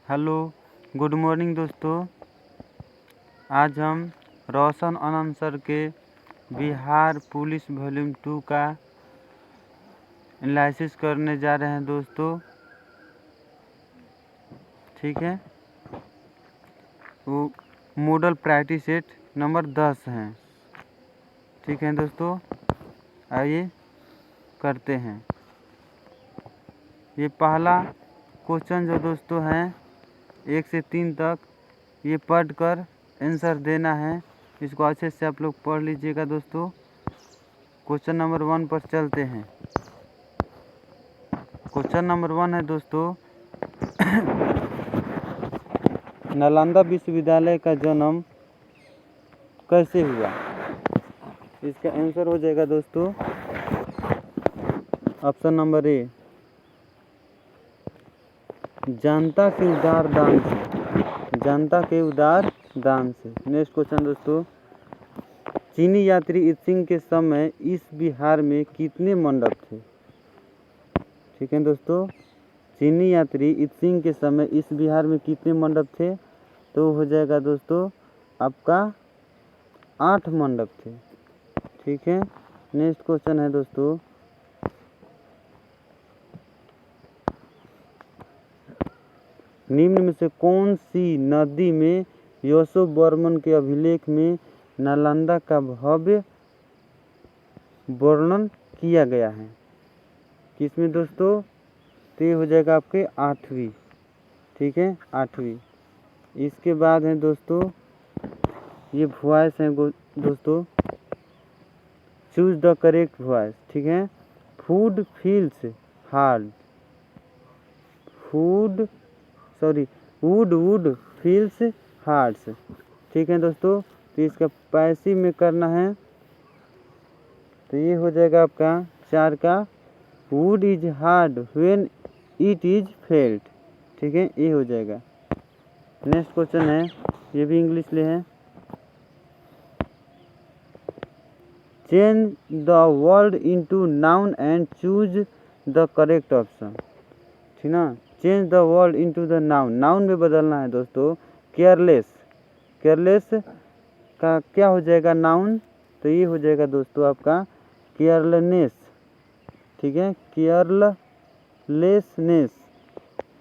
Hello, good morning दोस्तों। आज हम रोशन आनंद सर के बिहार पुलिस वॉल्यूम 2 का एनालिसिस करने जा रहे हैं दोस्तों। ठीक है, वो मॉडल प्रैक्टिस सेट नंबर 10 है। ठीक है दोस्तों, आइए करते हैं। ये पहला क्वेश्चन जो दोस्तों है 1 से 3 तक, ये पढ़कर आंसर देना है। इसको अच्छे से आप लोग पढ़ लीजिएगा दोस्तों। क्वेश्चन नंबर 1 पर चलते हैं। क्वेश्चन नंबर 1 है दोस्तों, नालंदा विश्वविद्यालय का जन्म कैसे हुआ? इसका आंसर हो जाएगा दोस्तों ऑप्शन नंबर ए, जनता के उदार दान से। जनता के उदार दान से। नेक्स्ट क्वेश्चन दोस्तों, चीनी यात्री ईत्सिंग के समय इस बिहार में कितने मंडप थे? ठीक है दोस्तों, चीनी यात्री ईत्सिंग के समय इस बिहार में कितने मंडप थे? तो हो जाएगा दोस्तों आपका 8 मंडप थे। ठीक है, नेक्स्ट क्वेश्चन है दोस्तों, निम्न में से कौन सी नदी में यशोवर्मन के अभिलेख में नालंदा का भव्य वर्णन किया गया है? किसमें दोस्तों? तो ये हो जाएगा आपके 8वीं। ठीक है, 8वीं। इसके बाद है दोस्तों, ये वॉइस है दोस्तों, चूज द करेक्ट वॉइस। ठीक है, food feels hard, wood feels hards. ठीक है दोस्तों, तो इसका पैसिव में करना है। तो ये हो जाएगा आपका 4 का, would is hard when it is felt. ठीक है, ये हो जाएगा। नेक्स्ट क्वेश्चन है, ये भी इंग्लिश में है, change the word into noun and choose the correct option. ठीक ना, change the word into the noun. Noun में बदलना है दोस्तों। केयरलेस, केयरलेस का क्या हो जाएगा नाउन? तो ये हो जाएगा दोस्तों आपका केयरलेसनेस। ठीक है, केयरलेसनेस।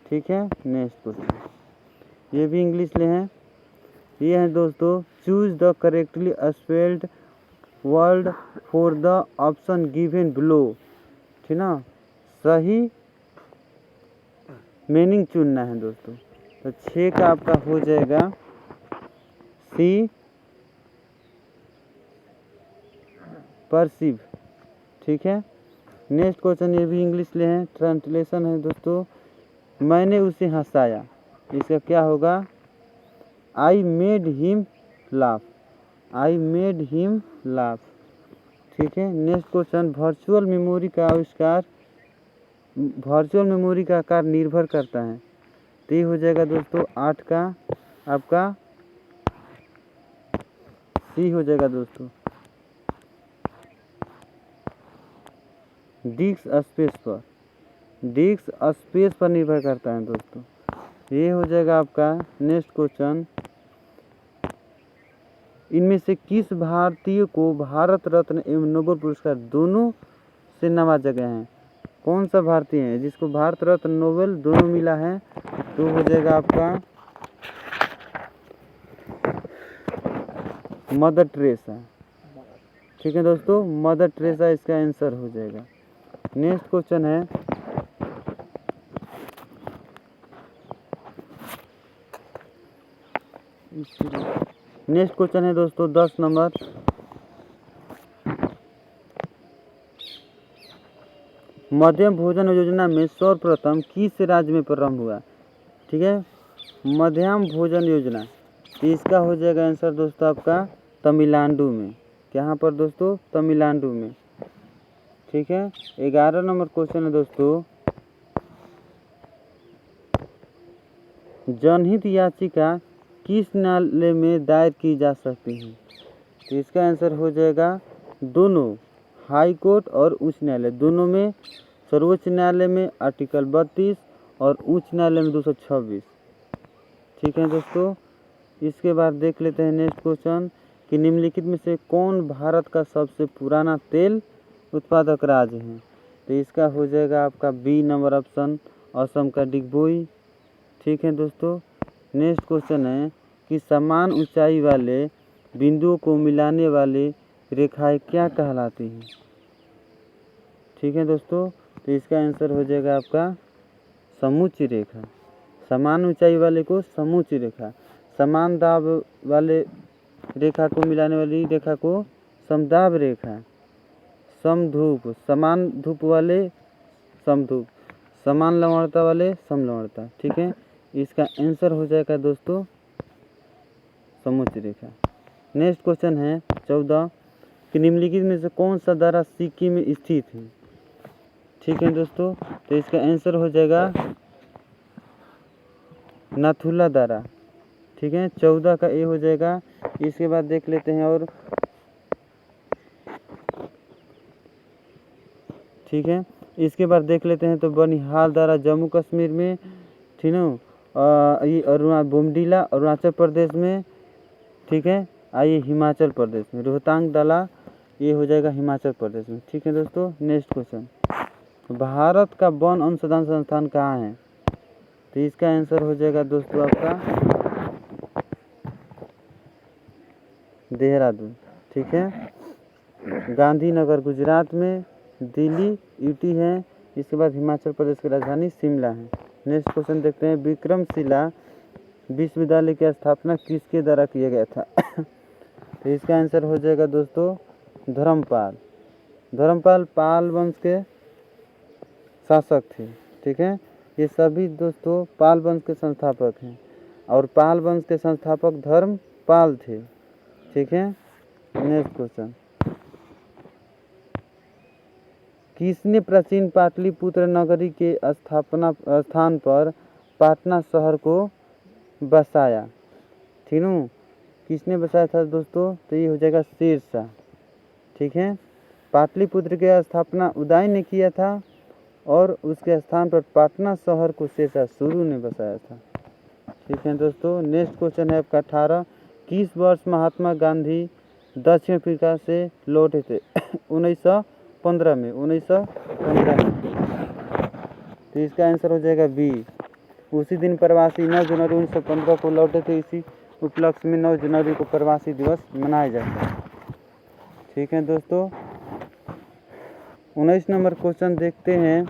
ठीक है, नेक्स्ट क्वेश्चन, ये भी इंग्लिश में है। ये है दोस्तों, choose the correctly spelled word for the option given below. ठीक ना, सही मीनिंग चुनना है दोस्तों। तो 6 का आपका हो जाएगा सी, परसीव। ठीक है, नेक्स्ट क्वेश्चन ये भी इंग्लिश में है, ट्रांसलेशन है दोस्तों, मैंने उसे हंसाया। इसका क्या होगा? I made him laugh, I made him laugh. ठीक है, नेक्स्ट क्वेश्चन, वर्चुअल मेमोरी का आविष्कार, वर्चुअल मेमोरी का आकार निर्भर करता है। तो ये हो जाएगा दोस्तों 8 का आपका सी हो जाएगा दोस्तों, डिस्क स्पेस पर। डिस्क स्पेस पर निर्भर करता है दोस्तों। ये हो जाएगा आपका नेक्स्ट क्वेश्चन, इनमें से किस भारतीय को भारत रत्न एवं नोबेल पुरस्कार दोनों से नवाजा गया है? कौन सा भारतीय है जिसको भारत रत्न नोबेल दोनों मिला है? तो हो जाएगा आपका मदर टेरेसा। ठीक है दोस्तों, मदर टेरेसा इसका आंसर हो जाएगा। नेक्स्ट क्वेश्चन है, नेक्स्ट क्वेश्चन है दोस्तों 10 नंबर, मध्यम भोजन योजना में सर्वप्रथम किस राज्य में प्रारंभ हुआ? ठीक है, मध्यम भोजन योजना, इसका हो जाएगा आंसर दोस्तों आपका तमिलनाडु में। कहाँ पर दोस्तों? तमिलनाडु में। ठीक है, 11 नंबर क्वेश्चन है दोस्तों, जनहित याचिका किस न्यायालय में दायर की जा सकती है? तो इसका आंसर हो जाएगा दोनों, हाई कोर्ट और उच्च न्यायालय दोनों में। सर्वोच्च न्यायालय में आर्टिकल 32 और उच्च न्यायालय में 226। ठीक है दोस्तों। इसके बाद देख लेते हैं नेक्स्ट क्वेश्चन कि निम्नलिखित में से कौन भारत का सबसे पुराना तेल उत्पादक राज्य है। तो इसका हो जाएगा आपका बी नंबर ऑप्शन, असम का डिगबोई। ठीक है दोस्तों। नेक्स्ट क्वेश्चन है कि समान ऊंचाई वाले बिंदुओं को मिलाने वाले रेखाएं क्या कहलाती हैं। ठीक है दोस्तों। तो इसका आंसर हो जाएगा आपका समोच्च रेखा। समान ऊंचाई वाले को समोच्च रेखा, समान दाब वाले रेखा को मिलाने वाली रेखा को समदाब रेखा, समधूप समान धूप वाले समधूप, समान लवणता वाले समलवणता। ठीक है, इसका आंसर हो जाएगा दोस्तों समोच्च रेखा। नेक्स्ट क्वेश्चन है 14 कि निम्नलिखित में से कौन सा दर्रा सिक्किम में स्थित है। ठीक है दोस्तों। तो इसका आंसर हो जाएगा नाथुला दर्रा। ठीक है, 14 का ए हो जाएगा। इसके बाद देख लेते हैं और ठीक है, इसके बाद देख लेते हैं तो बनिहाल दर्रा जम्मू कश्मीर में, ठीक है, ये बोमडीला अरुणाचल प्रदेश में। ठीक है, आइए हिमाचल प्रदेश में रोहतांग दला, ये हो जाएगा हिमाचल प्रदेश में। ठीक है दोस्तों। नेक्स्ट क्वेश्चन, भारत का वन अनुसंधान संस्थान कहाँ है। तो इसका आंसर हो जाएगा दोस्तों आपका देहरादून। ठीक है, गांधीनगर गुजरात में, दिल्ली यूटी है। इसके बाद हिमाचल प्रदेश की राजधानी शिमला है। नेक्स्ट क्वेश्चन देखते हैं, विक्रमशिला विश्वविद्यालय की स्थापना किसके द्वारा किया गया था। तो इसका आंसर हो जाएगा दोस्तों धर्मपाल। धर्मपाल पाल वंश के शासक थे। ठीक है, ये सभी दोस्तों पाल वंश के संस्थापक हैं और पाल वंश के संस्थापक धर्मपाल थे। ठीक है। नेक्स्ट क्वेश्चन, किसने प्राचीन पाटलिपुत्र नगरी के स्थान पर पाटना शहर को बसाया। ठीक है, किसने बसाया था दोस्तों। तो ये हो जाएगा शेरशाह। ठीक है, पाटलिपुत्र की स्थापना उदय ने किया था और उसके स्थान पर पाटना शहर को शेरशाह शुरू ने बसाया था। ठीक है दोस्तों। नेक्स्ट क्वेश्चन है आपका 18, किस वर्ष महात्मा गांधी दक्षिण अफ्रीका से लौटे थे। 1915 में, 1915 में। तो इसका आंसर हो जाएगा बी। उसी दिन प्रवासी 9 जनवरी 1915 को लौटे थे। इसी उपलक्ष्य में 9 जनवरी को प्रवासी दिवस मनाया जाता है। ठीक है दोस्तों। 19 नंबर क्वेश्चन देखते हैं,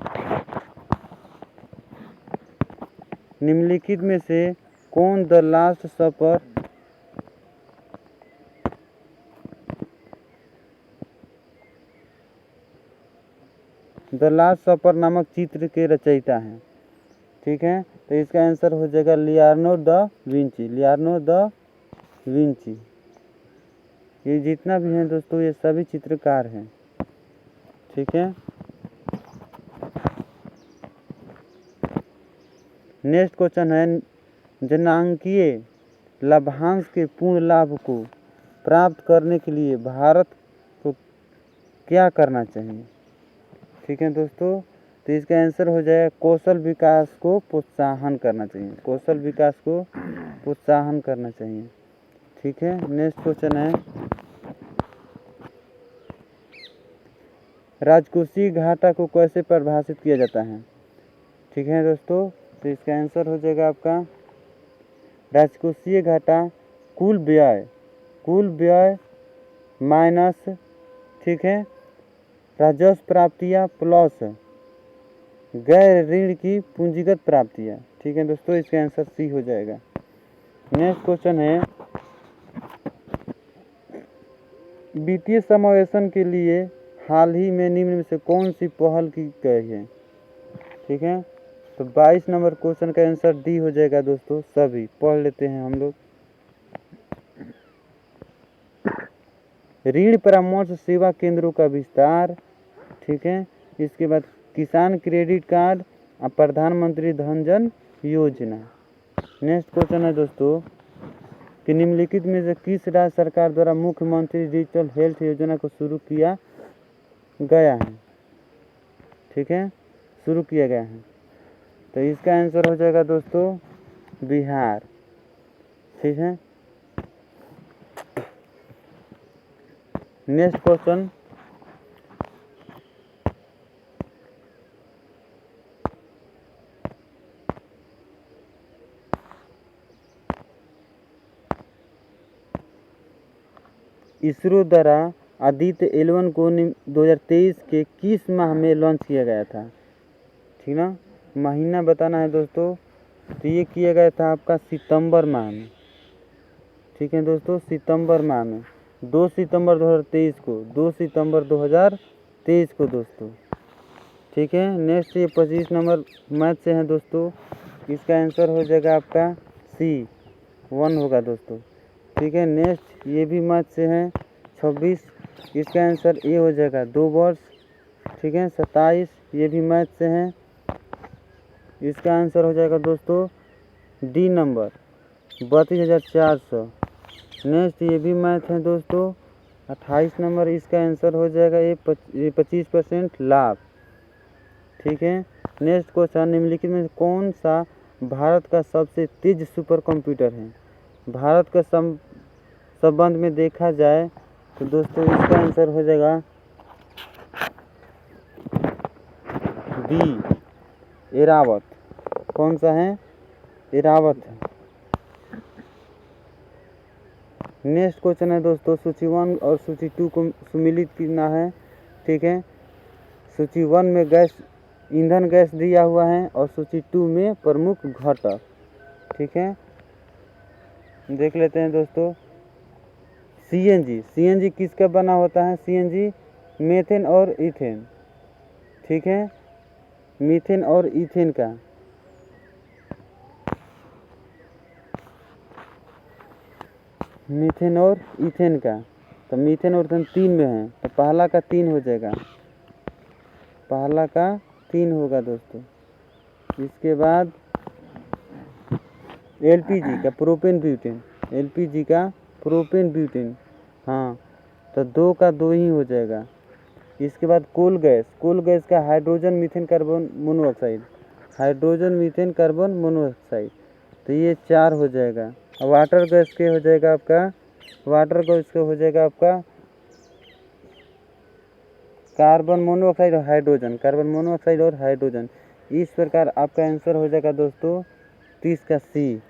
निम्नलिखित में से कौन द लास्ट सपर नामक चित्र के रचयिता हैं। ठीक है, तो इसका आंसर हो जाएगा Leonardo da Vinci. Leonardo da Vinci, ये जितना भी हैं दोस्तों ये सभी चित्रकार हैं। ठीक है। नेक्स्ट क्वेश्चन है, जनांकीय लाभांश के पूर्ण लाभ को प्राप्त करने के लिए भारत को क्या करना चाहिए। ठीक है दोस्तों। तो इसका आंसर हो जाएगा कौशल विकास को प्रोत्साहन करना चाहिए। कौशल विकास को प्रोत्साहन करना चाहिए। ठीक है। नेक्स्ट क्वेश्चन है, राजकोषीय घाटा को कैसे परिभाषित किया जाता है। ठीक है दोस्तों। तो इसका आंसर हो जाएगा आपका राजकोषीय घाटा कुल व्यय माइनस, ठीक है, राजस्व प्राप्तियां प्लस गैर ऋण की पूंजीगत प्राप्तियां। ठीक है दोस्तों, इसका आंसर सी हो जाएगा। नेक्स्ट क्वेश्चन है, वित्तीय समावेशन के लिए हाल ही में निम्न में से कौन सी पहल की गई है। ठीक है, तो 22 नंबर क्वेश्चन का आंसर डी हो जाएगा दोस्तों। सभी पढ़ लेते हैं हम लोग। ऋण परामर्श सेवा केंद्रों का विस्तार। ठीक है, इसके बाद किसान क्रेडिट कार्ड और प्रधानमंत्री धन जन योजना। नेक्स्ट क्वेश्चन है दोस्तों कि निम्नलिखित में से किस राज्य सरकार द्वारा मुख्यमंत्री डिजिटल हेल्थ योजना को शुरू किया गया है। ठीक है, शुरू किया गया है। तो इसका आंसर हो जाएगा दोस्तों बिहार। ठीक है। नेक्स्ट क्वेश्चन, इसरो द्वारा आदित्य L1 को 2023 के किस माह में लॉन्च किया गया था? ठीक ना, महीना बताना है दोस्तों। तो ये किया गया था आपका सितंबर माह में। ठीक है दोस्तों, सितंबर माह में 2 सितंबर 2023 को, 2 सितंबर 2023 को दोस्तों। ठीक है। नेक्स्ट ये 25 नंबर मैथ से है दोस्तों। इसका आंसर हो जाएगा आपका C1 होगा दोस्तों। ठीक है। नेक्स्ट ये भी मैथ से है 26, इसका आंसर ए हो जाएगा 2 वर्ष। ठीक है। 27 ये भी मैथ से है, इसका आंसर हो जाएगा दोस्तों डी नंबर 32,400। नेक्स्ट ये भी मैथ है दोस्तों 28 नंबर, इसका आंसर हो जाएगा ये 25% लाभ। ठीक है। नेक्स्ट क्वेश्चन, निम्नलिखित में कौन सा भारत का सबसे तेज सुपर कंप्यूटर है? भारत का संबंध में देखा जाए तो दोस्तों इसका आंसर हो जाएगा बी एरावत। कौन सा है? एरावत है। नेक्स्ट क्वेश्चन है दोस्तों, सूची 1 और सूची 2 को सम्मिलित करना है। ठीक है। सूची 1 में गैस, ईंधन गैस दिया हुआ है और सूची 2 में प्रमुख घटक। ठीक है। देख लेते हैं दोस्तों, सीएनजी किसका बना होता है? सीएनजी मीथेन और इथेन। ठीक है। मीथेन और इथेन का। मीथेन और इथेन का, तो मीथेन और इथेन 3 में है, तो पहला का 3 हो जाएगा, पहला का 3 होगा दोस्तों। इसके बाद एलपीजी का प्रोपेन ब्यूटेन, एलपीजी का प्रोपेन ब्यूटेन, हाँ, तो 2 का 2 ही हो जाएगा। इसके बाद कोल गैस का hydrogen methane carbon monoxide, hydrogen methane carbon monoxide, तो ये 4 हो जाएगा। वाटर गैस के हो जाएगा आपका, वाटर गैस के हो जाएगा आपका कार्बन मोनोऑक्साइड और हाइड्रोजन, कार्बन मोनोऑक्साइड और हाइड्रोजन। इस प्रकार आपका आंसर हो जाएगा दोस्तों 30 का सी।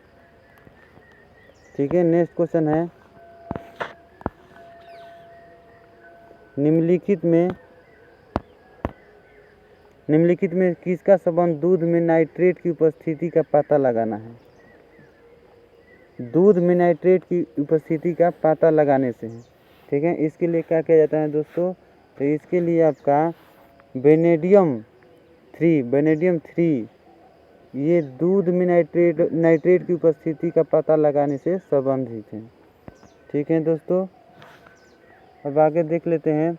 ठीक है। नेक्स्ट क्वेश्चन है, निम्नलिखित में किसका संबंध दूध में नाइट्रेट की उपस्थिति का पता लगाना है? दूध में नाइट्रेट की उपस्थिति का पता लगाने से है। ठीक है। इसके लिए क्या किया जाता है दोस्तों? तो इसके लिए आपका वेनेडियम 3 ये दूध में नाइट्रेट की उपस्थिति का पता लगाने से संबंधित है। ठीक है दोस्तों। अब आगे देख लेते हैं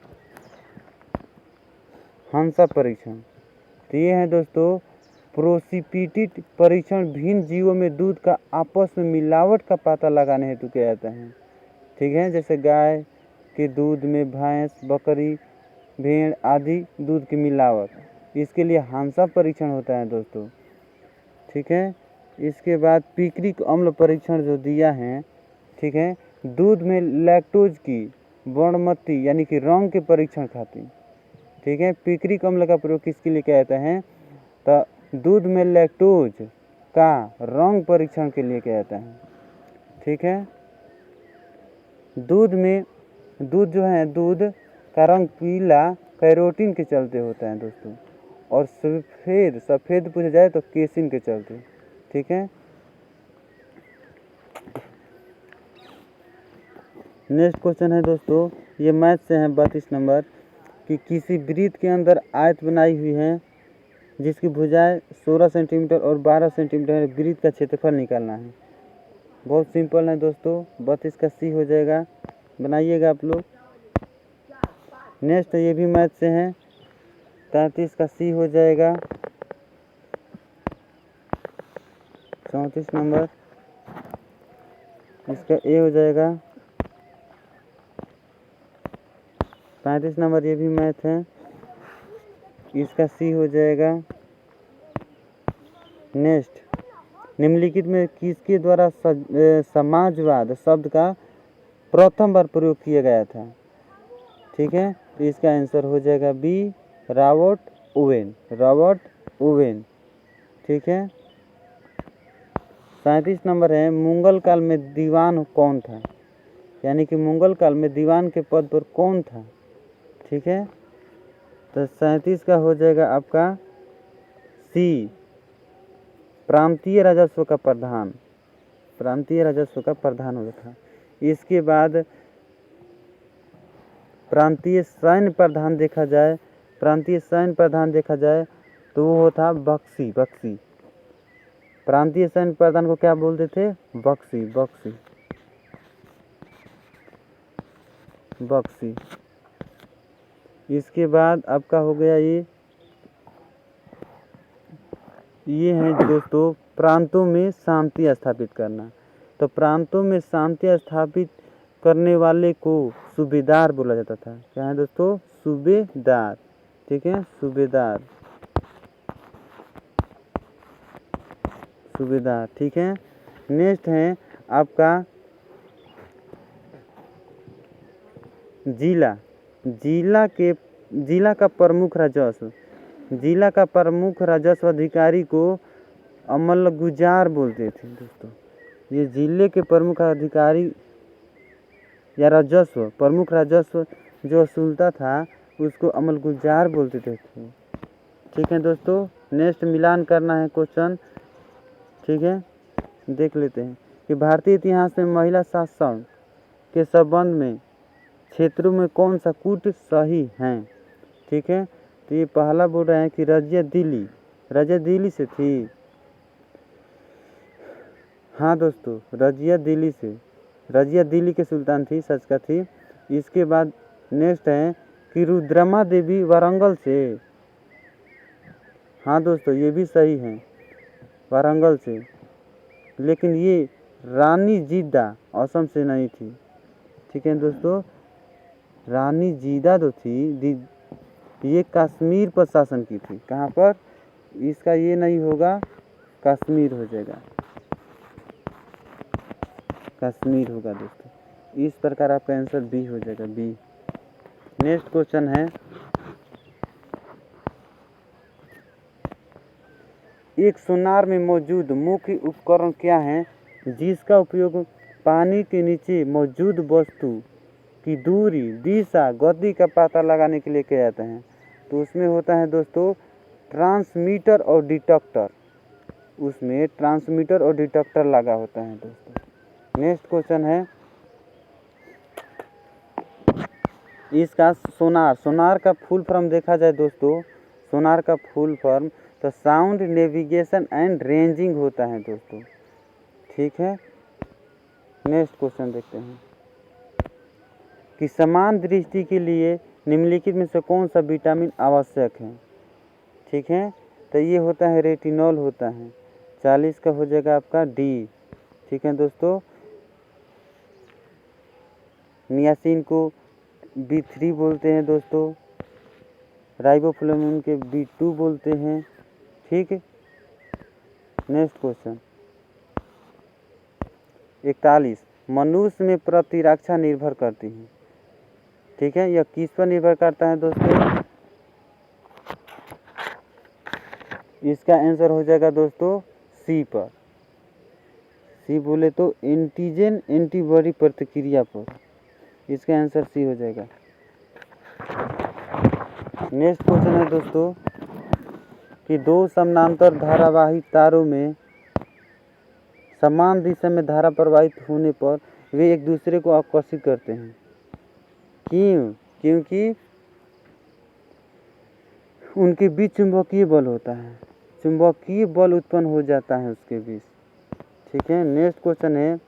हांसा परीक्षण। तो ये है दोस्तों प्रोसिपिटेट परीक्षण, भिन्न जीवों में दूध का आपस में मिलावट का पता लगाने हेतु किया जाता है। ठीक है। जैसे गाय के दूध में भैंस, बकरी, भेड़ आदि दूध की मिलावट, इसके लिए हांसा परीक्षण होता है दोस्तों। ठीक है। इसके बाद पिक्रिक अम्ल परीक्षण जो दिया है, ठीक है, दूध में लैक्टोज की वर्णमति यानी कि रंग के परीक्षण खातिर। ठीक है। पिक्रिक अम्ल का प्रयोग किसके लिए किया जाता है? तो दूध में लैक्टोज का रंग परीक्षण के लिए किया जाता है। ठीक है। दूध जो है, दूध का रंग पीला कैरोटीन के चलते होता है दोस्तों, और सफ़ेद पूछा जाए तो केसिन के चलते। ठीक है। नेक्स्ट क्वेश्चन है दोस्तों, ये मैथ से है 32 नंबर, कि किसी वृत्त के अंदर आयत बनाई हुई है जिसकी भुजाएं 16 सेंटीमीटर और 12 सेंटीमीटर है, वृत्त का क्षेत्रफल निकालना है। बहुत सिंपल है दोस्तों, 32 का सी हो जाएगा, बनाइएगा आप लोग। नेक्स्ट ये भी मैथ से है, 33 का सी हो जाएगा। 34 नंबर, इसका ए हो जाएगा। 35 नंबर ये भी मैथ है, इसका सी हो जाएगा। नेक्स्ट निम्नलिखित में किसके द्वारा समाजवाद शब्द का प्रथम बार प्रयोग किया गया था? ठीक है, तो इसका आंसर हो जाएगा B, Robert Owen, Robert Owen. ठीक है, 37 नंबर है, मुगल काल में दीवान कौन था? यानी कि मुगल काल में दीवान के पद पर कौन था? ठीक है, तो 37 का हो जाएगा आपका सी, प्रांतीय राजस्व का प्रधान, प्रांतीय राजस्व का प्रधान होता था। इसके बाद प्रांतीय सैन्य प्रधान देखा जाए, प्रांतीय सैन्य प्रधान देखा जाए तो वो था बख्शी, बख्शी। प्रांतीय सैन्य प्रधान को क्या बोलते थे? बख्शी, बख्शी, बख्शी। इसके बाद आपका हो गया ये है दोस्तों प्रांतों में शांति स्थापित करना। तो प्रांतों में शांति स्थापित करने वाले को सूबेदार बोला जाता था। क्या है दोस्तों? सूबेदार। ठीक है, सूबेदार, सूबेदार। ठीक है, नेक्स्ट है आपका जिला, जिला का प्रमुख राजस्व, जिला का प्रमुख राजस्व अधिकारी को अमलगुजार बोलते थे दोस्तों। ये जिले के प्रमुख अधिकारी या राजस्व, प्रमुख राजस्व जो वसूलता था उसको अमलगुजार बोलते थे। ठीक है दोस्तों, नेक्स्ट मिलान करना है क्वेश्चन। ठीक है, देख लेते हैं कि भारतीय इतिहास में महिला शासन के संबंध में क्षेत्रों में कौन सा कूट सही है? ठीक है, तो ये पहला बोल रहे हैं कि रजिया दिल्ली, रजिया दिल्ली से थी। हाँ दोस्तों, रजिया दिल्ली से, रजिया दिल्ली के सुल्तान थी, सच का थी। इसके बाद नेक्स्ट है कि रुद्रमा देवी वारंगल से। हाँ दोस्तों, ये भी सही है, वारंगल से। लेकिन ये रानी जीदा असम से नहीं थी। ठीक है दोस्तों, रानी जीदा जो थी ये कश्मीर पर शासन की थी। कहाँ पर? इसका ये नहीं होगा, कश्मीर हो जाएगा, कश्मीर होगा दोस्तों। इस प्रकार आपका आंसर बी हो जाएगा, बी। नेक्स्ट क्वेश्चन है, एक सोनार में मौजूद मुख्य उपकरण क्या है जिसका उपयोग पानी के नीचे मौजूद वस्तु की दूरी, दिशा, गति का पता लगाने के लिए किया जाता है? तो उसमें होता है दोस्तों ट्रांसमीटर और डिटेक्टर, उसमें ट्रांसमीटर और डिटेक्टर लगा होता है दोस्तों। नेक्स्ट क्वेश्चन है इसका सोनार, सोनार का फुल फॉर्म देखा जाए दोस्तों, सोनार का फुल फॉर्म तो साउंड नेविगेशन एंड रेंजिंग होता है दोस्तों। ठीक है, नेक्स्ट क्वेश्चन देखते हैं कि समान दृष्टि के लिए निम्नलिखित में से कौन सा विटामिन आवश्यक है? ठीक है, तो ये होता है रेटिनॉल होता है। 40 का हो जाएगा आपका डी। ठीक है दोस्तों, नियासिन को B3 बोलते हैं दोस्तों, राइबोफ्लाविन के B2 बोलते हैं। ठीक है, नेक्स्ट क्वेश्चन 41, मनुष्य में प्रतिरक्षा निर्भर करती है। ठीक है, यह किस पर निर्भर करता है दोस्तों? इसका आंसर हो जाएगा दोस्तों सी पर, सी बोले तो एंटीजन एंटीबॉडी प्रतिक्रिया पर। इसका आंसर सी हो जाएगा। नेक्स्ट क्वेश्चन है दोस्तों कि दो समानांतर धारावाही तारों में समान दिशा में धारा प्रवाहित होने पर वे एक दूसरे को आकर्षित करते हैं। क्यों? क्योंकि उनके बीच चुंबकीय बल होता है, चुंबकीय बल उत्पन्न हो जाता है उसके बीच। ठीक है, नेक्स्ट क्वेश्चन है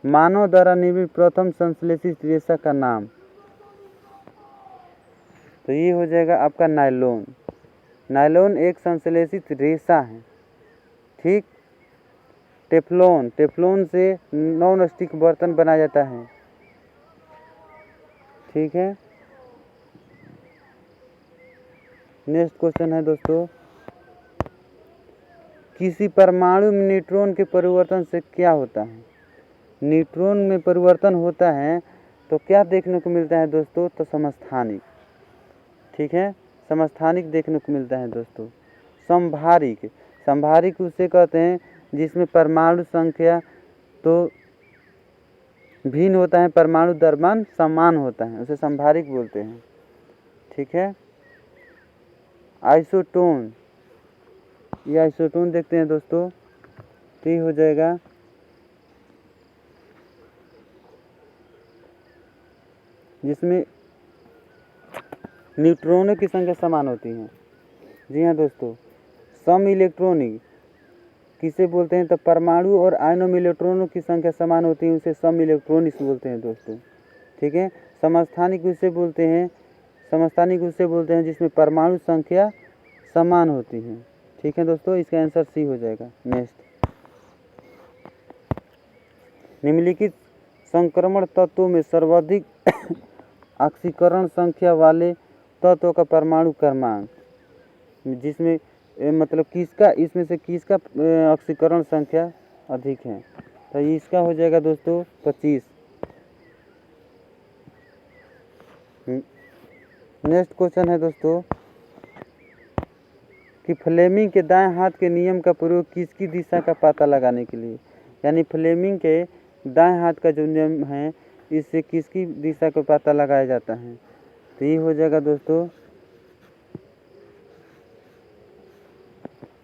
मानव द्वारा निर्मित प्रथम संश्लेषित रेशा का नाम? तो ये हो जाएगा आपका नायलॉन। नायलॉन एक संश्लेषित रेशा है। ठीक, टेफ्लॉन, टेफ्लॉन से नॉन स्टिक बर्तन बनाया जाता है। ठीक है, नेक्स्ट क्वेश्चन है दोस्तों किसी परमाणु में न्यूट्रॉन के परिवर्तन से क्या होता है? न्यूट्रॉन में परिवर्तन होता है तो क्या देखने को मिलता है दोस्तों? तो समस्थानिक, ठीक है, समस्थानिक देखने को मिलता है दोस्तों। संभारिक, संभारिक उसे कहते हैं जिसमें परमाणु संख्या तो भिन्न होता है, परमाणु द्रव्यमान समान होता है, उसे संभारिक बोलते हैं, ठीक है। आइसोटोन, ये आइसोटोन देखते हैं दोस्तों, तो ये हो जाएगा जिसमें न्यूट्रॉनों की संख्या समान होती है। जी हाँ दोस्तों, सम इलेक्ट्रॉनिक किसे बोलते हैं? तो परमाणु और आयनों में इलेक्ट्रॉनों की संख्या समान होती है, उसे सम इलेक्ट्रॉनिक्स बोलते हैं दोस्तों, ठीक है। समस्थानिक उसे बोलते हैं, समस्थानिक उसे बोलते हैं जिसमें परमाणु संख्या समान होती है, ठीक है दोस्तों। इसका आंसर सी हो जाएगा। नेक्स्ट, निम्नलिखित संक्रमण तत्वों में सर्वाधिक ऑक्सीकरण संख्या वाले तत्व का परमाणु क्रमांक, जिसमें मतलब किसका, इसमें से किसका ऑक्सीकरण संख्या अधिक है? तो इसका हो जाएगा दोस्तों 25। नेक्स्ट क्वेश्चन है दोस्तों कि फ्लेमिंग के दाएं हाथ के नियम का प्रयोग किसकी दिशा का पता लगाने के लिए? यानी फ्लेमिंग के दाएं हाथ का जो नियम है इससे किसकी दिशा का पता लगाया जाता है? तो ये हो जाएगा दोस्तों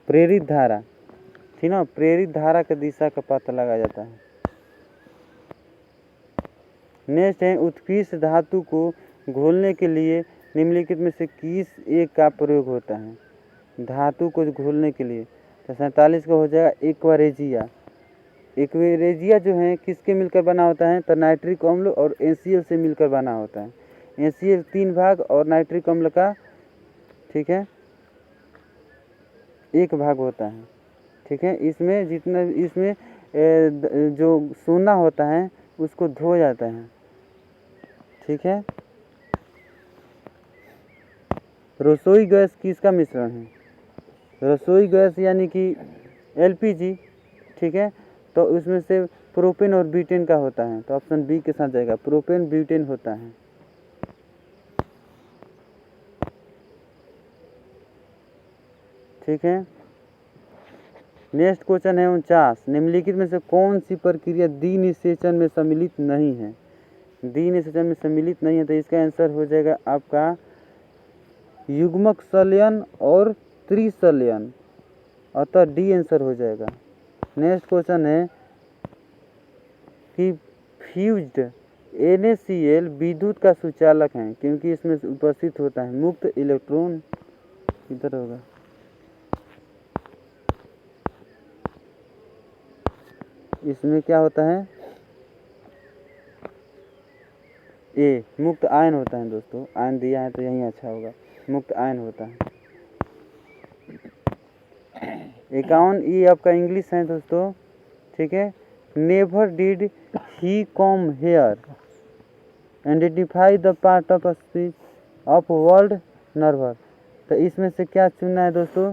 प्रेरित धारा, ठीक ना, प्रेरित धारा की दिशा का पता लगाया जाता है। नेक्स्ट है उत्कृष्ट धातु को घोलने के लिए निम्नलिखित में से किस एक का प्रयोग होता है? धातु को घोलने के लिए तो 47 का हो जाएगा एक्वारेजिया। एक्वारेजिया जो है किसके मिलकर बना होता है? तो नाइट्रिक अम्ल और NaCl से मिलकर बना होता है। NaCl 3 भाग और नाइट्रिक अम्ल का, ठीक है, 1 भाग होता है, ठीक है। इसमें जितना इसमें जो सोना होता है उसको धो जाता है, ठीक है। रसोई गैस किसका मिश्रण है? रसोई गैस यानी कि LPG, ठीक है, तो उसमें से प्रोपेन और ब्यूटेन का होता है, तो ऑप्शन बी के साथ जाएगा, प्रोपेन ब्यूटेन होता है, ठीक है। नेक्स्ट क्वेश्चन है 49, निम्नलिखित में से कौन सी प्रक्रिया द्विनिषेचन में सम्मिलित नहीं है? द्विनिषेचन में सम्मिलित नहीं है, तो इसका आंसर हो जाएगा आपका युग्मक संलयन और त्रिसंलयन, अतः डी आंसर हो जाएगा। नेक्स्ट क्वेश्चन है कि फ्यूज्ड NaCl विद्युत का सुचालक है क्योंकि इसमें उपस्थित होता है मुक्त इलेक्ट्रॉन, इधर होगा, इसमें क्या होता है? ए मुक्त आयन होता है दोस्तों, आयन दिया है तो यही अच्छा होगा, मुक्त आयन होता है। 51 ये आपका इंग्लिश है दोस्तों, ठीक है। Never did he come here, identify the part of speech of world never, तो इसमें से क्या चुनना है दोस्तों?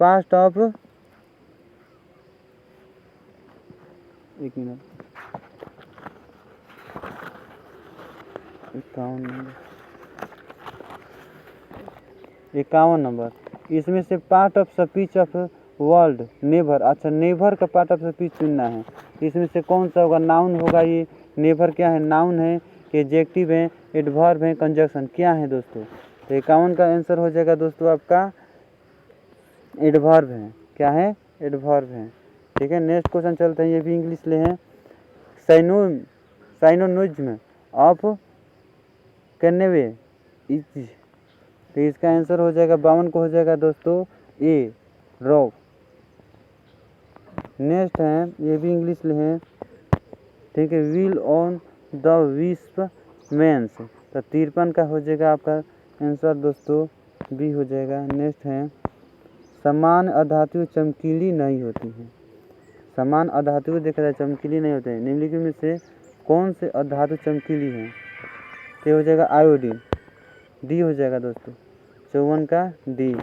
पार्ट ऑफ, एक मिनट, 51 नंबर, इसमें से part of speech of world never, अच्छा नेवर का पार्ट ऑफ स्पीच चुनना है, इसमें से कौन सा होगा? नाउन होगा ये, नेवर क्या है? नाउन है, एडजेक्टिव है, एडवर्ब है, कंजक्शन क्या है दोस्तों? तो 51 का आंसर हो जाएगा दोस्तों आपका एडवर्ब है, क्या है? एडवर्ब है, ठीक है। नेक्स्ट क्वेश्चन चलते हैं, ये भी इंग्लिश ले हैं, साइनोनिज्म ऑफ कैनवे इज, तो इसका आंसर हो जाएगा 52 को हो जाएगा दोस्तों ए रॉक। नेक्स्ट है, ये भी इंग्लिश में है, ठीक है, will o' the wisp means, तो 53 का हो जाएगा आपका आंसर दोस्तों बी हो जाएगा। नेक्स्ट है समान अधातु चमकीली नहीं होती है, समान अधातु देखा जाए चमकीली नहीं होते हैं, निम्नलिखित में से कौन से अधातु चमकीली है? तो हो जाएगा आयोडीन, डी हो जाएगा दोस्तों, 54 का डी।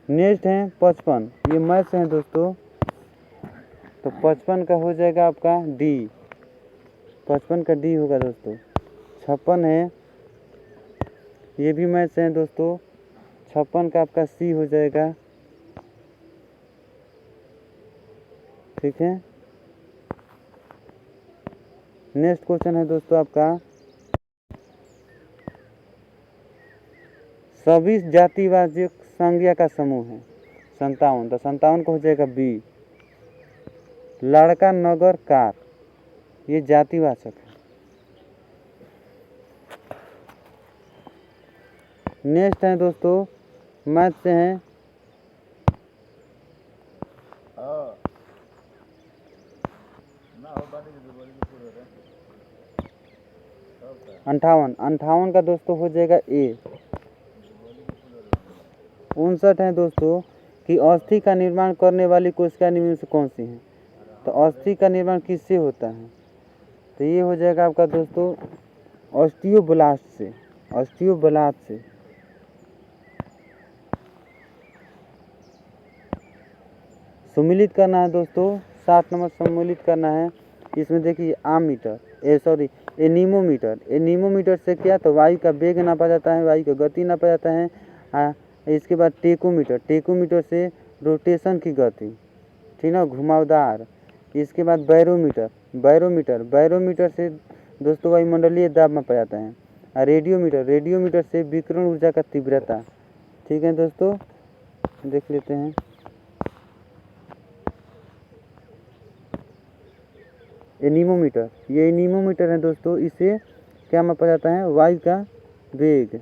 नेक्स्ट है 55, ये मैथ्स है दोस्तों। तो 55 का हो जाएगा आपका डी, 55 का डी होगा दोस्तों। 56 है, ये भी मैथ्स है दोस्तों। 56 का आपका सी हो जाएगा। ठीक है, नेक्स्ट क्वेश्चन है दोस्तों आपका, सभी जातिवाचक संज्ञा का समूह है 57, तो 57 का हो जाएगा बी। लड़का, नगर, कार, ये जातिवाचक है। नेक्स्ट है दोस्तों मैथ से हैं 58, 58 का दोस्तों हो जाएगा ए। 59 है दोस्तों कि अस्थि का निर्माण करने वाली कोशिका निम्न से कौन सी है। तो अस्थि का निर्माण किससे होता है, तो ये हो जाएगा आपका दोस्तों ऑस्टियोब्लास्ट से, ऑस्टियोब्लास्ट से। सम्मिलित करना है दोस्तों, 60 नंबर सम्मिलित करना है। इसमें देखिए आमीटर, एनीमोमीटर, एनीमोमीटर से क्या, तो वायु का वेग नापा जाता है, वायु का गति नापा जाता है। इसके बाद टेकोमीटर, टेकोमीटर से रोटेशन की गति, ठीक ना, घुमावदार। इसके बाद बैरोमीटर, बैरोमीटर, बैरोमीटर से दोस्तों वायुमंडलीय दाब मापा जाता है। रेडियोमीटर, रेडियोमीटर से विकिरण ऊर्जा का तीव्रता। ठीक है दोस्तों, देख लेते हैं। एनीमोमीटर, ये एनीमोमीटर है दोस्तों, इसे क्या मापा जाता है, वायु का वेग।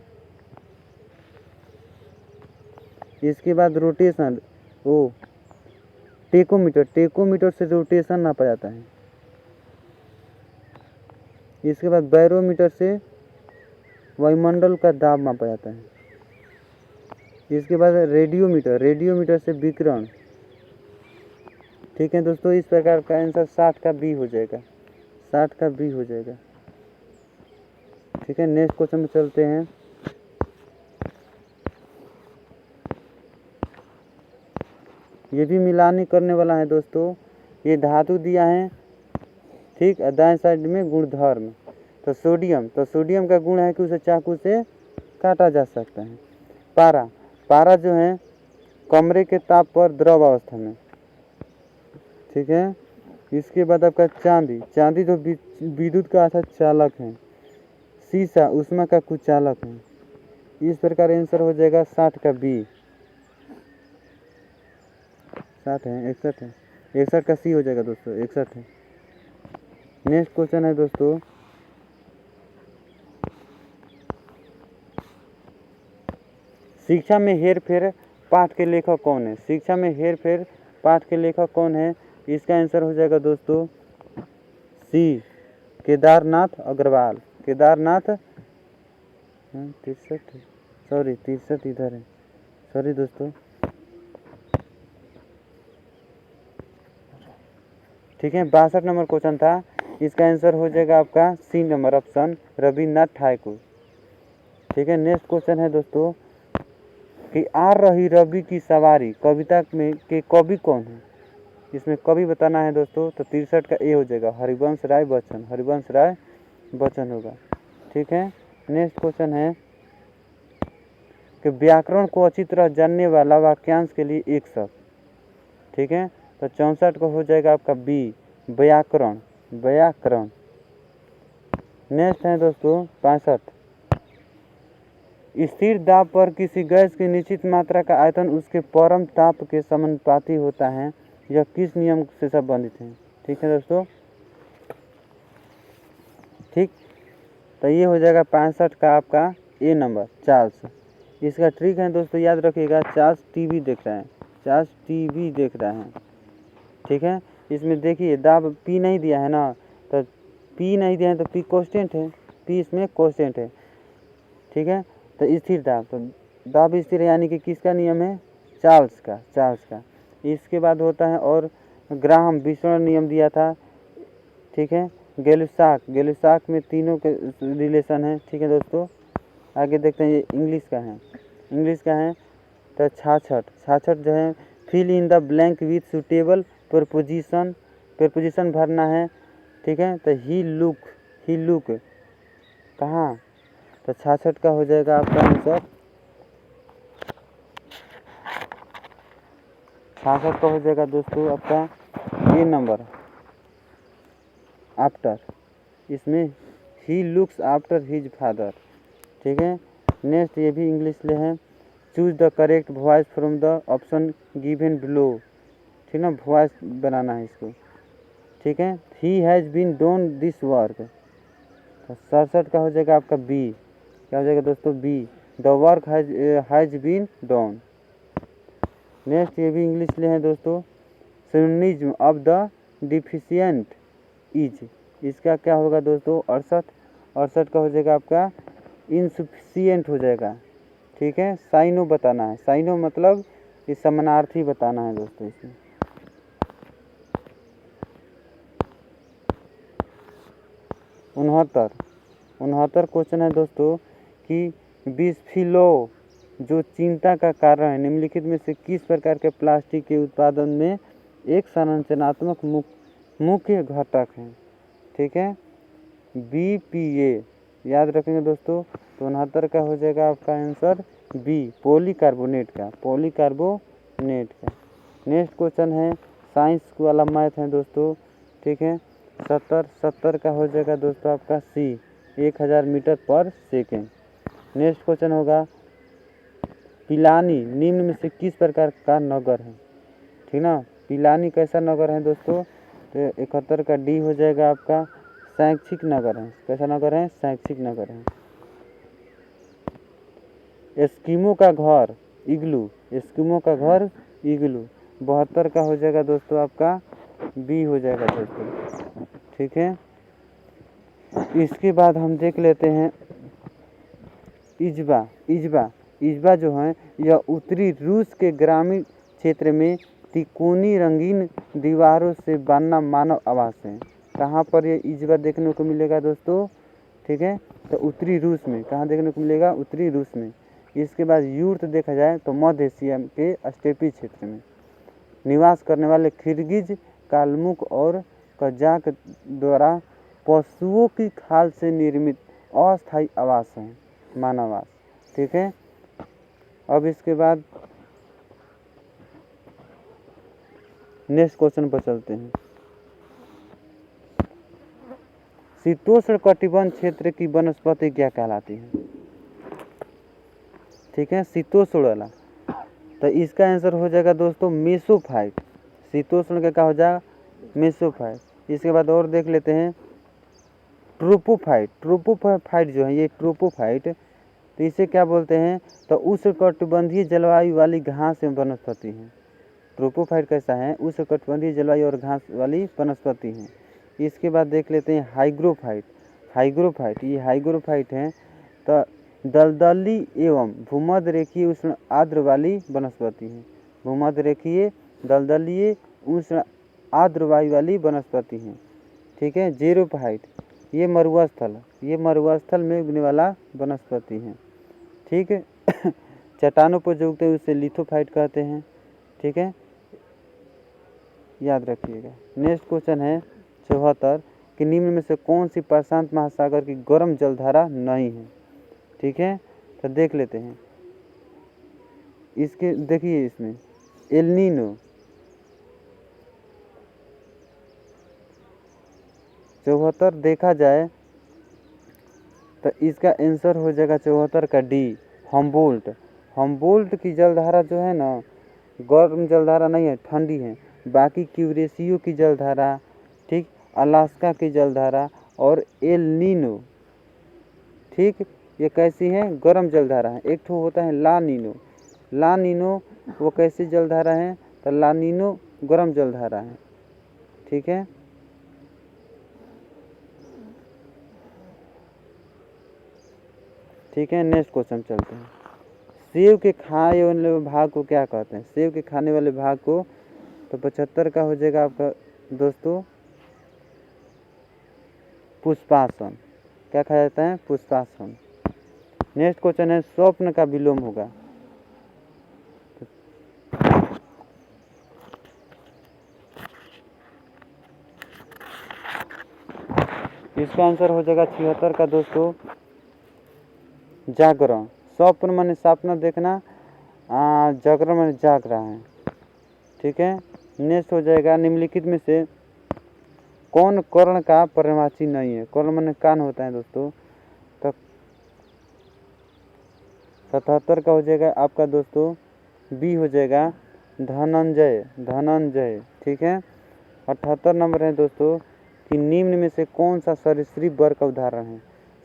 इसके बाद रोटेशन, टेकोमीटर, टेकोमीटर से रोटेशन नापा जाता है। इसके बाद बैरोमीटर से वायुमंडल का दाब मापा जाता है। इसके बाद रेडियोमीटर, रेडियोमीटर से विकिरण। ठीक है दोस्तों, इस प्रकार का आंसर 60 का बी हो जाएगा, 60 का बी हो जाएगा। ठीक है, नेक्स्ट क्वेश्चन में चलते हैं। ये भी मिलानी करने वाला है दोस्तों। ये धातु दिया है, ठीक, दाएं साइड में गुणधर्म। तो सोडियम, तो सोडियम का गुण है कि उसे चाकू से काटा जा सकता है। पारा, पारा जो है कमरे के ताप पर द्रव अवस्था में। ठीक है, इसके बाद आपका चांदी, चांदी जो विद्युत का अच्छा चालक है। शीशा ऊष्मा का कुचालक है। इस प्रकार आंसर हो जाएगा 60 का बी। 60 है, 61 है, 61 का सी हो जाएगा दोस्तों, 61 है। नेक्स्ट क्वेश्चन है दोस्तों, शिक्षा में हेर फेर पाठ के लेखक कौन है। शिक्षा में हेर फेर पाठ के लेखक कौन है, इसका आंसर हो जाएगा दोस्तों सी, केदारनाथ अग्रवाल। केदारनाथ 63, सॉरी 63 इधर है, सॉरी दोस्तों। ठीक है, 62 नंबर क्वेश्चन था, इसका आंसर हो जाएगा आपका C number option, Rabindranath Thakur. ठीक है, नेक्स्ट क्वेश्चन है दोस्तों कि आ रही रवि की सवारी कविता में के कवि कौन है। इसमें कवि बताना है दोस्तों, तो 63 का ए हो जाएगा, हरिवंश राय बच्चन, हरिवंश राय बच्चन होगा। ठीक है, नेक्स्ट क्वेश्चन है कि व्याकरण को अच्छी तरह जानने वाला वाक्यांश के लिए एक शब्द। ठीक है, तो 64 को हो जाएगा आपका बी, व्याकरण, व्याकरण। नेक्स्ट है दोस्तों 65, स्थिर दाब पर किसी गैस की निश्चित मात्रा का आयतन उसके परम ताप के समानुपाती होता है, यह किस नियम से संबंधित है। ठीक है दोस्तों, ठीक, तो ये हो जाएगा 65 का आपका ए नंबर, चार्ल्स। इसका ट्रिक है दोस्तों, याद रखिएगा, चार्ल्स टीवी देख रहे हैं, चार्ल्स टीवी देख रहे हैं। ठीक है, इसमें देखिए दाब पी नहीं दिया है ना, तो पी नहीं दिया है तो पी कांस्टेंट है, पी इसमें कांस्टेंट है। ठीक है, तो स्थिर दाब, तो दाब स्थिर यानी कि किसका नियम है, चार्ल्स का, चार्ल्स का। इसके बाद होता है और ग्राहम विसरण नियम दिया था। ठीक है, गैलुसाक, गैलुसाक में तीनों के रिलेशन है। ठीक है दोस्तों, आगे देखते हैं, ये इंग्लिश का है, इंग्लिश का है तो 66 जो है fill in the blank with suitable preposition भरना है। ठीक है, तो ही लुक कहाँ, तो 66 का हो जाएगा आपका आंसर, 66 का हो जाएगा दोस्तों आपका ये नंबर आफ्टर, इसमें ही लुक्स आफ्टर हिज फादर। ठीक है, नेक्स्ट ये भी इंग्लिश ले है, choose the correct voice from the option given below. ठीक ना, वॉइस बनाना है इसको। ठीक है, he has been done this work, तो 67 का हो जाएगा आपका बी, क्या हो जाएगा दोस्तों B, the work has been done. Next ये भी इंग्लिश ले हैं दोस्तों, synonyms of the deficient is, इसका क्या होगा दोस्तों 68 का हो जाएगा आपका इनसफिशिएंट हो जाएगा। ठीक है, साइनो बताना है, साइनो मतलब इस समानार्थी बताना है दोस्तों इसमें। उनहत्तर क्वेश्चन है दोस्तों कि बिस्फिलो जो चिंता का कारण है निम्नलिखित में से किस प्रकार के प्लास्टिक के उत्पादन में एक संरचनात्मक मुख्य घटक है। ठीक है, BPA याद रखेंगे दोस्तों, तो 69 का हो जाएगा आपका आंसर बी, पॉलीकार्बोनेट का। नेक्स्ट क्वेश्चन है साइंस वाला मैथ है दोस्तों। ठीक है, 70 का हो जाएगा दोस्तों आपका सी, 1000 मीटर पर सेकेंड। नेक्स्ट क्वेश्चन होगा पिलानी निम्न में से किस प्रकार का नगर है। ठीक ना, पिलानी कैसा नगर है दोस्तों, तो 71 का डी हो जाएगा आपका शैक्षिक नगर है। कैसा नगर है, शैक्षिक नगर है। एस्किमो का घर इग्लू, 72 का हो जाएगा दोस्तों आपका बी हो जाएगा दोस्तों। ठीक है, इसके बाद हम देख लेते हैं इजबा जो है यह उत्तरी रूस के ग्रामीण क्षेत्र में तिकोनी रंगीन दीवारों से बना मानव आवास है। कहाँ पर ये इजबा देखने को मिलेगा दोस्तों। ठीक है, तो उत्तरी रूस में, कहाँ देखने को मिलेगा, उत्तरी रूस में। इसके बाद यूर्त देखा जाए तो मध्य एशिया के स्टेपी क्षेत्र में निवास करने वाले किर्गिज, कालमुक और कजाक द्वारा पशुओं की खाल से निर्मित अस्थायी आवास है, मानवास। ठीक है, अब इसके बाद नेक्स्ट क्वेश्चन पर चलते हैं। शीतोष्ण कटिबंध क्षेत्र की वनस्पति क्या कहलाती है। ठीक है, शीतोष्ण वाला, तो इसका आंसर हो जाएगा दोस्तों मेसोफाइट। शीतोष्ण का क्या हो जाएगा, मेसोफाइट। इसके बाद और देख लेते हैं ट्रोपोफाइट जो है ये ट्रोपोफाइट, तो इसे क्या बोलते हैं, तो उष्णकटिबंधीय जलवायु वाली घास एवं वनस्पति है। ट्रोपोफाइट कैसा है, उष्णकटिबंधीय जलवायु और घास वाली वनस्पति है। इसके बाद देख लेते हैं हाइग्रोफाइट, ये हाइग्रोफाइट है, तो दलदली एवं भूमध्य रेखीय उष्ण आर्द्र वाली वनस्पति है। भूमध्य रेखीय दलदलीय उष्ण आर्द्र वायु वाली वनस्पति है। ठीक है, जेरोफाइट, ये मरुस्थल में उगने वाला वनस्पति है। ठीक है, चट्टानों पर जो उगते हैं उसे लिथोफाइट कहते हैं। ठीक है, याद रखिएगा। नेक्स्ट क्वेश्चन है 74 कि निम्न में से कौन सी प्रशांत महासागर की गर्म जलधारा नहीं है। ठीक है, तो देख लेते हैं इसके, देखिए इसमें एल नीनो 74 देखा जाए तो इसका आंसर हो जाएगा 74 का डी, हम्बोल्ट की जलधारा जो है ना, गर्म जलधारा नहीं है, ठंडी है। बाकी क्यूरेशियो की जलधारा, ठीक, अलास्का की जलधारा और एल नीनो, ठीक, ये कैसी है, गर्म जलधारा है। एक ठो होता है ला नीनो, वो कैसी जलधारा है, तो ला नीनो गर्म जलधारा है। ठीक है, नेक्स्ट क्वेश्चन चलते हैं। सेब के खाने वाले भाग को क्या कहते हैं, सेब के खाने वाले भाग को, तो 75 का हो जाएगा आपका दोस्तों पुष्पासन। क्या कहा जाता है, पुष्पासन। नेक्स्ट क्वेश्चन है स्वप्न का विलोम होगा, इसका आंसर हो जाएगा 76 का दोस्तों जागरण। स्वप्न माने सपना देखना, जागरण माने जाग रहा है। ठीक है, नेक्स्ट हो जाएगा निम्नलिखित में से कौन कर्ण का पर्णवाची नहीं है। कर्ण माने कान होता है दोस्तों। तो 77 का हो जाएगा आपका दोस्तों बी हो जाएगा धनंजय, धनंजय। ठीक है, 78 नंबर है दोस्तों कि निम्न में से कौन सा सरीसृप वर्ग का उदाहरण है।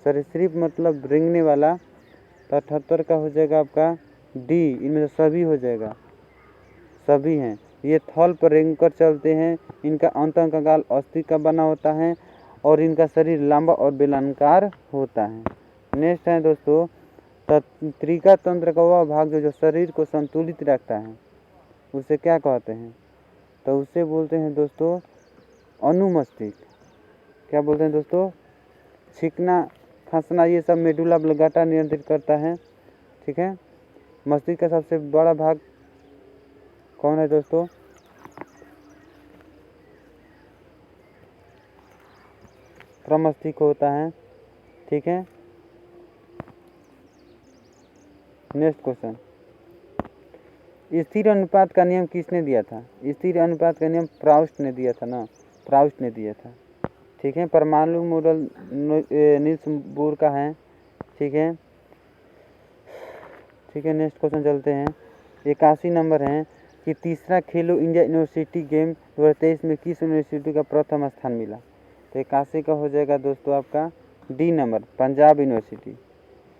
सरीसृप मतलब रेंगने वाला। तो 78 का हो जाएगा आपका डी, इनमें से सभी हो जाएगा, सभी हैं। ये थल पर रेंग कर चलते हैं, इनका अंतःकंकाल अस्थि का बना होता है और इनका शरीर लंबा और बेलनाकार होता है। नेक्स्ट है दोस्तों तंत्रिका तंत्र का वह भाग जो शरीर को संतुलित रखता है उसे क्या कहते हैं। तो उसे बोलते हैं दोस्तों अनुमस्तिष्क। क्या बोलते हैं दोस्तों, छींकना खांसना ये सब मेडुला ऑब्लिंगेटा नियंत्रित करता है। ठीक है, मस्तिष्क का सबसे बड़ा भाग कौन है दोस्तों, प्रमस्तिष्क होता है। ठीक है, नेक्स्ट क्वेश्चन, स्थिर अनुपात का नियम किसने दिया था। स्थिर अनुपात का नियम प्राउस्ट ने दिया था ना, प्राउस्ट ने दिया था। ठीक है, परमाणु मॉडल नील्स बोर का है। ठीक है, ठीक है, नेक्स्ट क्वेश्चन चलते हैं। 81 नंबर है कि तीसरा खेलो इंडिया यूनिवर्सिटी गेम 2023 में किस यूनिवर्सिटी का प्रथम स्थान मिला। तो 81 का हो जाएगा दोस्तों आपका डी नंबर, पंजाब यूनिवर्सिटी।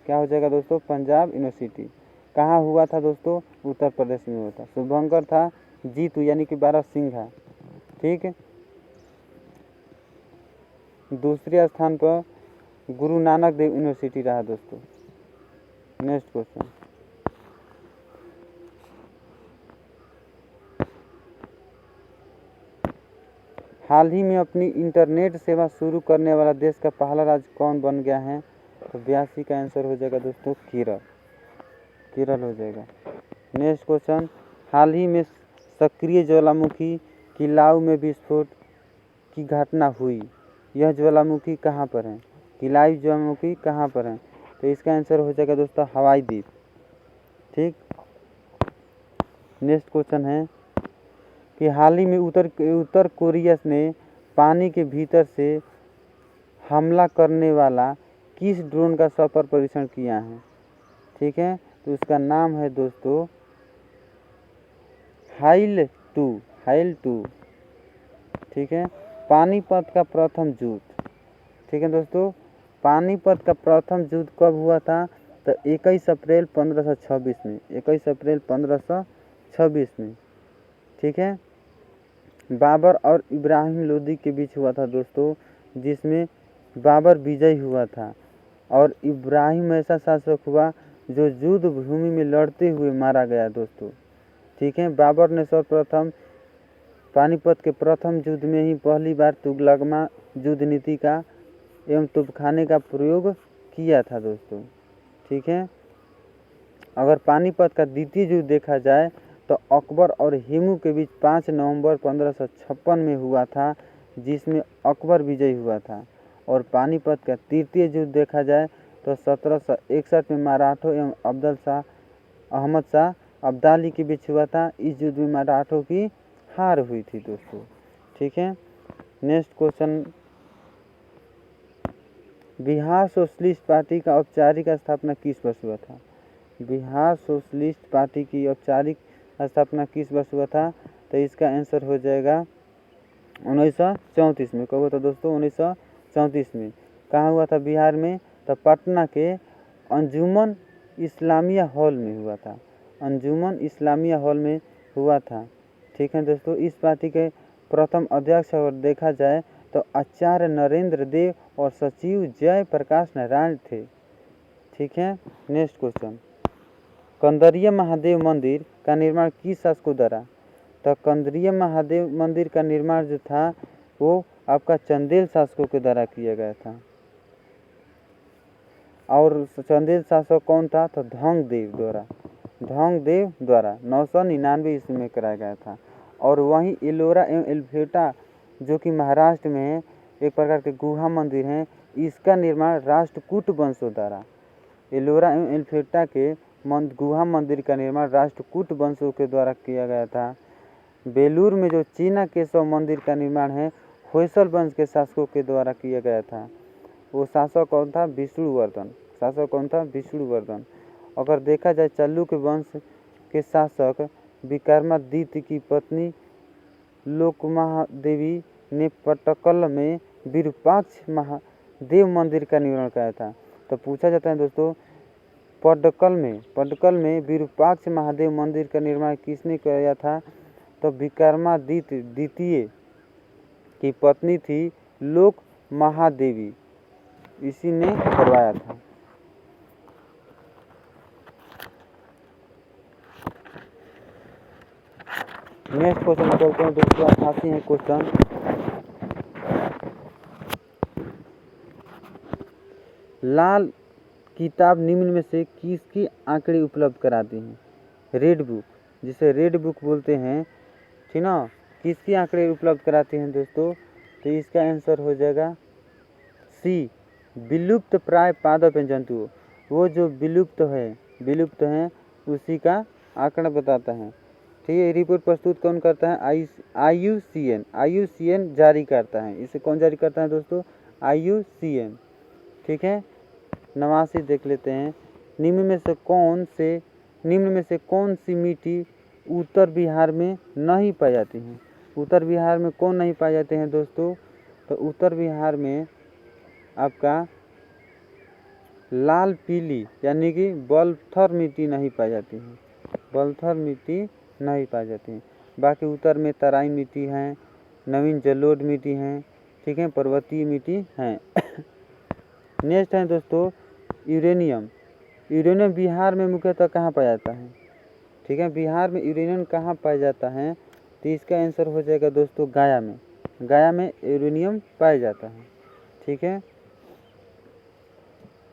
क्या हो जाएगा दोस्तों, पंजाब यूनिवर्सिटी। कहाँ हुआ था दोस्तों, उत्तर प्रदेश में हुआ था। शुभंकर था, जीतू यानी कि 12 सिंघा। ठीक है, दूसरे स्थान पर गुरु नानक देव यूनिवर्सिटी रहा दोस्तों। नेक्स्ट क्वेश्चन, हाल ही में अपनी इंटरनेट सेवा शुरू करने वाला देश का पहला राज्य कौन बन गया है। तो 82 का आंसर हो जाएगा दोस्तों केरल, केरल हो जाएगा। नेक्स्ट क्वेश्चन, हाल ही में सक्रिय ज्वालामुखी किलाऊ में विस्फोट की घटना हुई, यह ज्वालामुखी कहाँ पर है। किलाई ज्वालामुखी कहाँ पर है। तो इसका आंसर हो जाएगा दोस्तों हवाई द्वीप। ठीक, नेक्स्ट क्वेश्चन है कि हाल ही में उत्तर कोरिया ने पानी के भीतर से हमला करने वाला किस ड्रोन का सफल परीक्षण किया है। ठीक है, तो उसका नाम है दोस्तों हाइल 2, हाइल 2। ठीक है, पानीपत का प्रथम युद्ध। ठीक है दोस्तों, पानीपत का प्रथम युद्ध कब हुआ था। तो 21 अप्रैल 1526 में, 21 अप्रैल 1526 में। ठीक है, बाबर और इब्राहिम लोदी के बीच हुआ था दोस्तों, जिसमें बाबर विजयी हुआ था और इब्राहिम ऐसा शासक हुआ जो युद्ध भूमि में लड़ते हुए मारा गया दोस्तों। ठीक है, बाबर ने सर्वप्रथम पानीपत के प्रथम युद्ध में ही पहली बार तुगलकमा युद्ध नीति का एवं तोपखाने का प्रयोग किया था दोस्तों। ठीक है, अगर पानीपत का द्वितीय युद्ध देखा जाए तो अकबर और हिमू के बीच 5 नवंबर 1556 में हुआ था, जिसमें अकबर विजयी हुआ था। और पानीपत का तृतीय युद्ध देखा जाए तो 1761 में मराठों एवं अहमद शाह अब्दाली के बीच हुआ था। इस युद्ध में मराठों की हार हुई थी दोस्तों। ठीक है, next question, Bihar socialist party का औपचारिक स्थापना किस वर्ष हुआ था। बिहार सोशलिस्ट पार्टी की औपचारिक स्थापना किस वर्ष हुआ था। तो इसका आंसर हो जाएगा 1934 में। कहो तो दोस्तों 1934 में। कहाँ हुआ था बिहार में, तो पटना के अंजुमन इस्लामिया हॉल में हुआ था, अंजुमन इस्लामिया हॉल में हुआ था। ठीक है दोस्तों, इस पार्टी के प्रथम अध्यक्ष अगर देखा जाए तो आचार्य नरेंद्र देव और सचिव जय प्रकाश नारायण थे। ठीक है, नेक्स्ट क्वेश्चन, कंदरिया महादेव मंदिर का निर्माण किस शासकों द्वारा। तो कंदरिया महादेव मंदिर का निर्माण जो था वो आपका चंदेल शासकों के द्वारा किया गया था। और चंदेल शासक कौन था, तो धंग देव द्वारा, धंग देव द्वारा 999 ईस्वी में कराया गया था। और वहीं एलोरा एवं एल्फेटा जो कि महाराष्ट्र में है, एक प्रकार के गुहा मंदिर हैं, इसका निर्माण राष्ट्रकूट वंशों द्वारा, एलोरा एवं एलिफेंटा के गुहा मंदिर का निर्माण राष्ट्रकूट वंशों के द्वारा किया गया था। बेलूर में जो चीना केशव मंदिर का निर्माण है होयसल वंश के शासकों के द्वारा किया गया था। वो शासक कौन था? विष्णुवर्धन। शासक कौन था? विष्णुवर्धन। अगर देखा जाए चालुक्य वंश के शासक विक्रमादित्य की पत्नी लोकमहादेवी ने पट्टकल में विरूपाक्ष महादेव मंदिर का निर्माण कराया था। तो पूछा जाता है दोस्तों, पट्टकल में विरूपाक्ष महादेव मंदिर का निर्माण किसने कराया था? तो विक्रमादित्य द्वितीय की पत्नी थी लोक महादेवी, इसी ने करवाया था। नेक्स्ट क्वेश्चन करते हैं दोस्तों, 88 है क्वेश्चन। लाल किताब निम्न में से किसकी आंकड़े उपलब्ध कराती हैं? रेड बुक, जिसे रेड बुक बोलते हैं, ठीक ना, किसकी आंकड़े उपलब्ध कराती हैं दोस्तों? तो इसका आंसर हो जाएगा सी, विलुप्त प्राय पादप जंतु। वो जो विलुप्त हैं उसी का आंकड़ा बताता है। ठीक है, रिपोर्ट प्रस्तुत कौन करता है? IUCN जारी करता है। इसे कौन जारी करता है दोस्तों? IUCN। ठीक है, 89 देख लेते हैं। निम्न में से कौन सी मिट्टी उत्तर बिहार में नहीं पाई जाती है? उत्तर बिहार में कौन नहीं पाए जाते हैं दोस्तों? तो उत्तर बिहार में आपका लाल पीली यानी कि बलथर मिट्टी नहीं पाई जाती है, बलथर मिट्टी नहीं पाई जाती है। बाकी उत्तर में तराई मिट्टी है, नवीन जलोढ़ मिट्टी है, ठीक है, पर्वतीय मिट्टी है। नेक्स्ट है दोस्तों यूरेनियम। यूरेनियम बिहार में मुख्यतः कहाँ पाया जाता है? ठीक है, बिहार में यूरेनियम कहाँ पाया जाता है? तो इसका आंसर हो जाएगा दोस्तों गया में। गया में यूरेनियम पाया जाता है। ठीक है,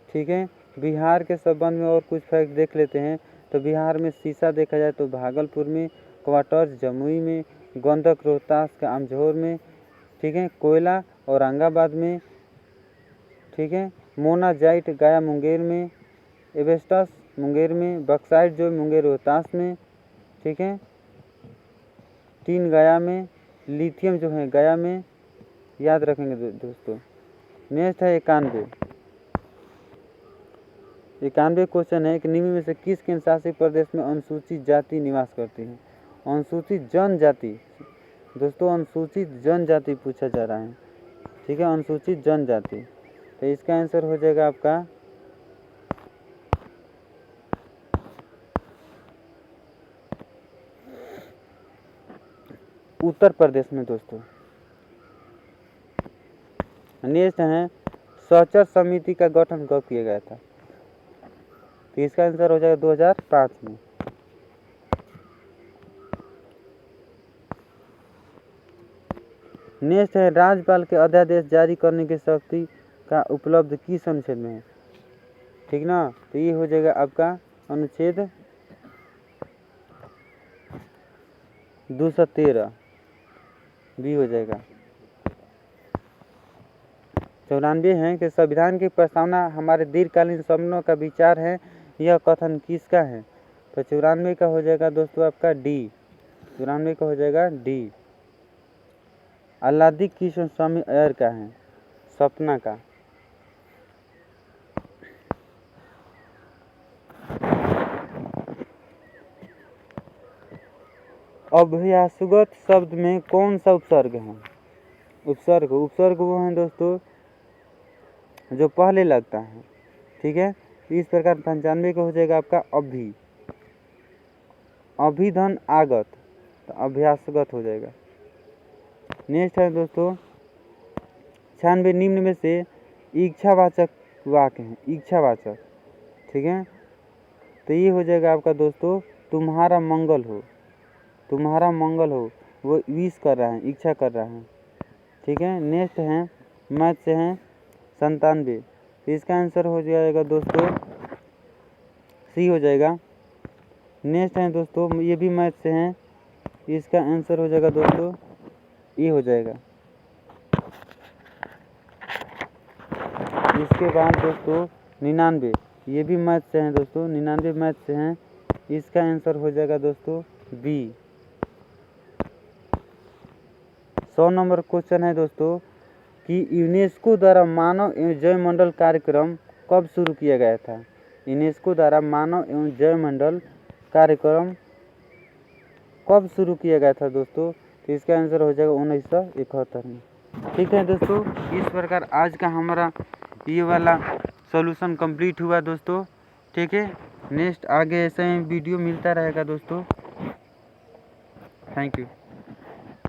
ठीक है। बिहार के संबंध में और कुछ फैक्ट देख लेते हैं। तो बिहार में सीसा देखा जाए तो भागलपुर में, क्वार्टर्स जमुई में, गंडक रोहतास का अमझोर में, ठीक है, कोयला औरंगाबाद में, ठीक है, मोनाजाइट गया मुंगेर में, एबेस्टस मुंगेर में, बक्साइट जो मुंगेर रोहतास में, ठीक है, टीन गया में, लिथियम जो है गया में, याद रखेंगे दोस्तों। नेक्स्ट है 91 क्वेश्चन है कि निम्न में से किस केंद्र शासित प्रदेश में अनुसूचित जाति निवास करती है? अनुसूचित जनजाति दोस्तों, अनुसूचित जनजाति पूछा जा रहा है। ठीक है, अनुसूचित जनजाति। तो इसका आंसर हो जाएगा आपका उत्तर प्रदेश में दोस्तों। नेक्स्ट है सहचर समिति का गठन कब किया गया था? तो इसका आंसर हो जाएगा 2005 में। नेक्स्ट है राज्यपाल के अध्यादेश जारी करने की शक्ति का उपलब्ध किस अनुच्छेद में है? ठीक ना, तो ये हो जाएगा आपका अनुच्छेद 213 भी हो जाएगा। 94 है कि संविधान की प्रस्तावना हमारे दीर्घकालीन सपनों का विचार है, यह कथन किसका है? तो 94 का हो जाएगा दोस्तों आपका डी। 94 का हो जाएगा डी, अल्लादी कृष्ण स्वामी अय्यर का है, सपना का। अभ्यासगत शब्द में कौन सा उपसर्ग है? उपसर्ग वो है दोस्तों जो पहले लगता है। ठीक है, इस प्रकार 95 का हो जाएगा आपका अभिधन आगत, तो अभ्यासगत हो जाएगा। नेक्स्ट है दोस्तों 96 निम्न में से इच्छावाचक वाक्य हैं, इच्छावाचक। ठीक है, तो ये हो जाएगा आपका दोस्तों तुम्हारा मंगल हो, तुम्हारा मंगल हो, वो विश कर रहा है, इच्छा कर रहा है। ठीक है, नेक्स्ट है मैथ से है 97, तो इसका आंसर हो जाएगा दोस्तों सी हो जाएगा। नेक्स्ट है दोस्तों ये भी मैथ से हैं, इसका आंसर हो जाएगा दोस्तों ये हो जाएगा। इसके बाद दोस्तों 99, ये भी मैथ से हैं दोस्तों, 99 मैथ से हैं। इसका आंसर हो जाएगा दोस्तों बी। 100 नंबर क्वेश्चन है दोस्तों कि यूनेस्को द्वारा मानव एवं जैवमंडल कार्यक्रम कब शुरू किया गया था। यूनेस्को द्वारा मानव एवं जैवमंडल कार्यक्रम कब शुरू किया गया था दोस्तों, तो इसका आंसर हो जाएगा 1971 में। ठीक है दोस्तों, इस प्रकार आज का हमारा ये वाला सॉल्यूशन कंप्लीट हुआ दोस्तों। ठीक है, नेक्स्ट आगे ऐसे ही वीडियो मिलता रहेगा दोस्तों। Thank you.